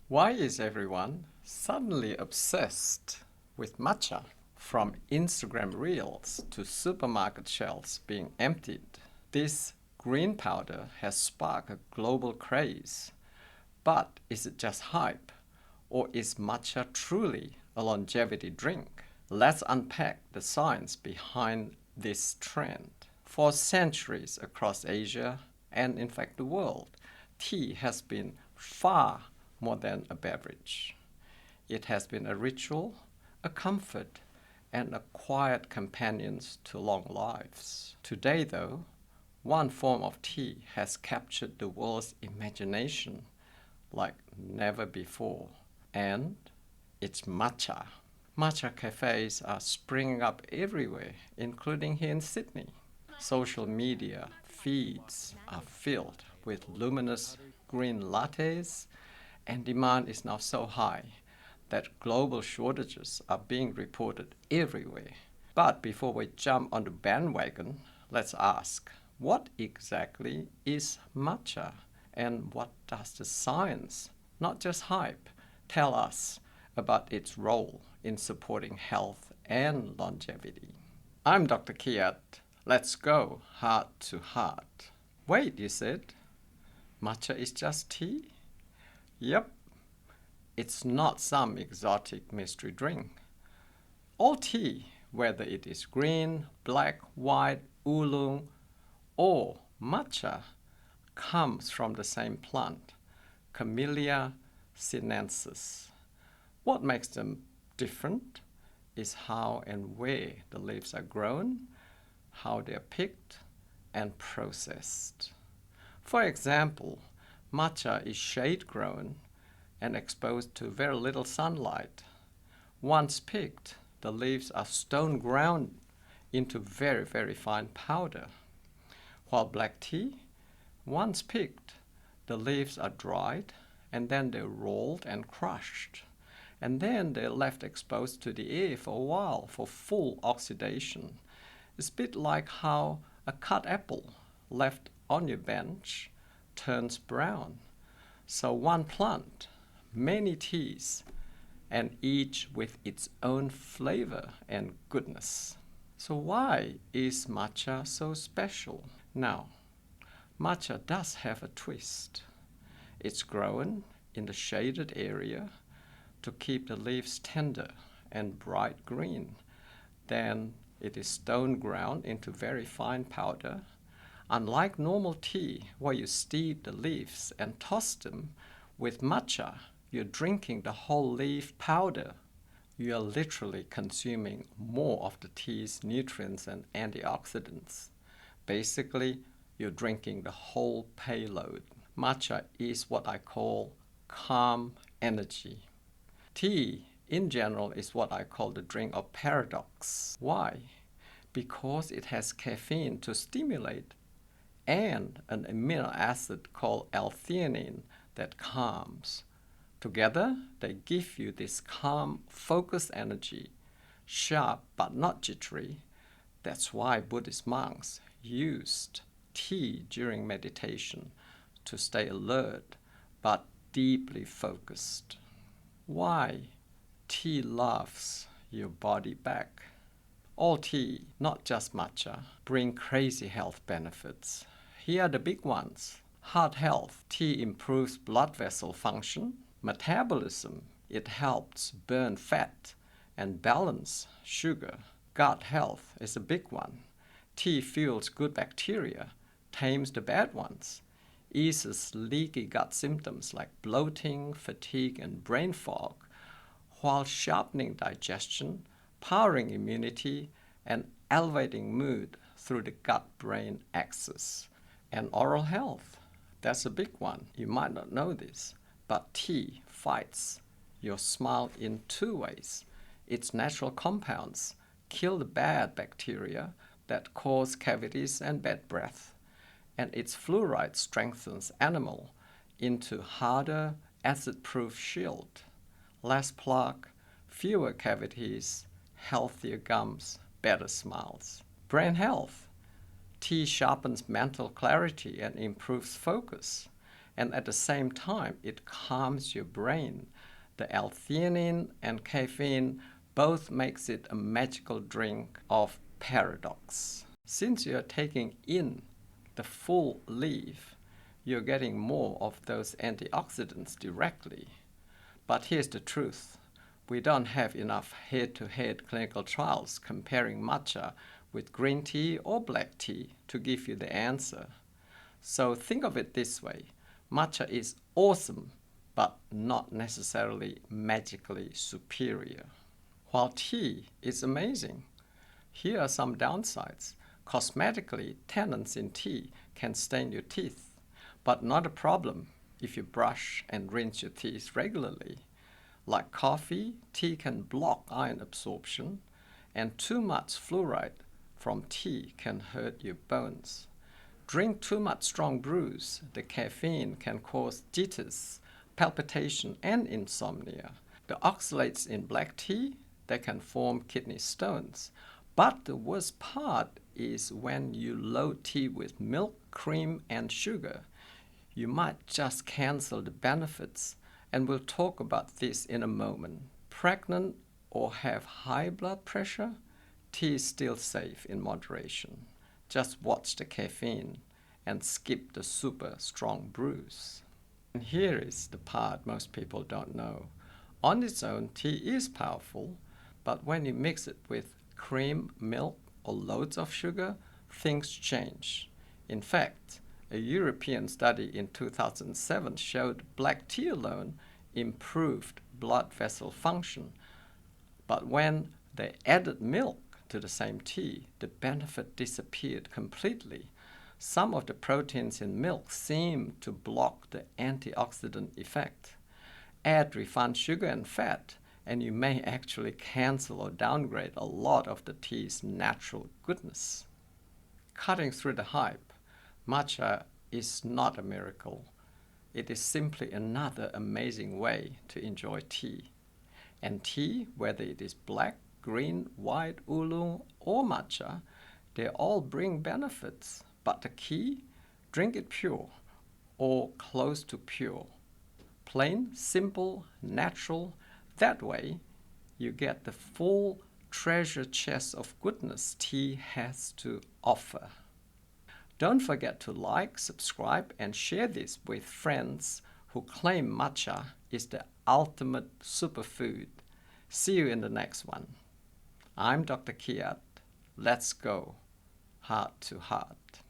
Why is everyone suddenly obsessed with matcha? From Instagram reels to supermarket shelves being emptied, this green powder has sparked a global craze. But is it just hype? Or is matcha truly a longevity drink? Let's unpack the science behind this trend. For centuries across Asia and in fact the world, tea has been far more than a beverage. It has been a ritual, a comfort, and a quiet companion to long lives. Today, though, one form of tea has captured the world's imagination like never before, and it's matcha. Matcha cafes are springing up everywhere, including here in Sydney. Social media feeds are filled with luminous green lattes, and demand is now so high that global shortages are being reported everywhere. But before we jump on the bandwagon, let's ask, what exactly is matcha? And what does the science, not just hype, tell us about its role in supporting health and longevity? I'm Dr. Kiat. Let's go heart to heart. Wait, you said? Matcha is just tea? Yep, it's not some exotic mystery drink. All tea, whether it is green, black, white, oolong, or matcha, comes from the same plant, Camellia sinensis. What makes them different is how and where the leaves are grown, how they are picked and processed. For example, matcha is shade grown and exposed to very little sunlight. Once picked, the leaves are stone ground into very, very fine powder. While black tea, once picked, the leaves are dried and then they're rolled and crushed. And then they're left exposed to the air for a while for full oxidation. It's a bit like how a cut apple left on your bench turns brown. So one plant, many teas, and each with its own flavor and goodness. So why is matcha so special? Now, matcha does have a twist. It's grown in the shaded area to keep the leaves tender and bright green. Then it is stone ground into very fine powder. Unlike normal tea, where you steep the leaves and toss them, with matcha, you're drinking the whole leaf powder. You are literally consuming more of the tea's nutrients and antioxidants. Basically, you're drinking the whole payload. Matcha is what I call calm energy. Tea, in general, is what I call the drink of paradox. Why? Because it has caffeine to stimulate and an amino acid called L-theanine that calms. Together, they give you this calm, focused energy, sharp but not jittery. That's why Buddhist monks used tea during meditation to stay alert but deeply focused. Why tea loves your body back? All tea, not just matcha, bring crazy health benefits. Here are the big ones. Heart health. Tea improves blood vessel function. Metabolism. It helps burn fat and balance sugar. Gut health is a big one. Tea fuels good bacteria, tames the bad ones, eases leaky gut symptoms like bloating, fatigue, and brain fog, while sharpening digestion, powering immunity, and elevating mood through the gut-brain axis. And oral health, that's a big one. You might not know this, but tea fights your smile in two ways. Its natural compounds kill the bad bacteria that cause cavities and bad breath, and its fluoride strengthens enamel into harder, acid-proof shield. Less plaque, fewer cavities, healthier gums, better smiles. Brain health. Tea sharpens mental clarity and improves focus. and at the same time, it calms your brain. The L-theanine and caffeine both makes it a magical drink of paradox. Since you're taking in the full leaf, you're getting more of those antioxidants directly. But here's the truth. We don't have enough head-to-head clinical trials comparing matcha with green tea or black tea to give you the answer. So think of it this way. Matcha is awesome, but not necessarily magically superior. While tea is amazing, here are some downsides. Cosmetically, tannins in tea can stain your teeth, but not a problem if you brush and rinse your teeth regularly. Like coffee, tea can block iron absorption, and too much fluoride from tea can hurt your bones. Drink too much strong brews. The caffeine can cause jitters, palpitation, and insomnia. The oxalates in black tea, they can form kidney stones. But the worst part is when you load tea with milk, cream, and sugar. You might just cancel the benefits, and we'll talk about this in a moment. Pregnant or have high blood pressure? Tea is still safe in moderation. Just watch the caffeine and skip the super strong brews. And here is the part most people don't know. On its own, tea is powerful, but when you mix it with cream, milk, or loads of sugar, things change. In fact, a European study in 2007 showed black tea alone improved blood vessel function. But when they added milk to the same tea, the benefit disappeared completely. Some of the proteins in milk seem to block the antioxidant effect. Add refined sugar and fat, and you may actually cancel or downgrade a lot of the tea's natural goodness. Cutting through the hype, matcha is not a miracle. It is simply another amazing way to enjoy tea. And tea, whether it is black, green, white, oolong, or matcha, they all bring benefits. But the key, drink it pure or close to pure. Plain, simple, natural. That way, you get the full treasure chest of goodness tea has to offer. Don't forget to like, subscribe, and share this with friends who claim matcha is the ultimate superfood. See you in the next one. I'm Dr. Kiat. Let's go heart to heart.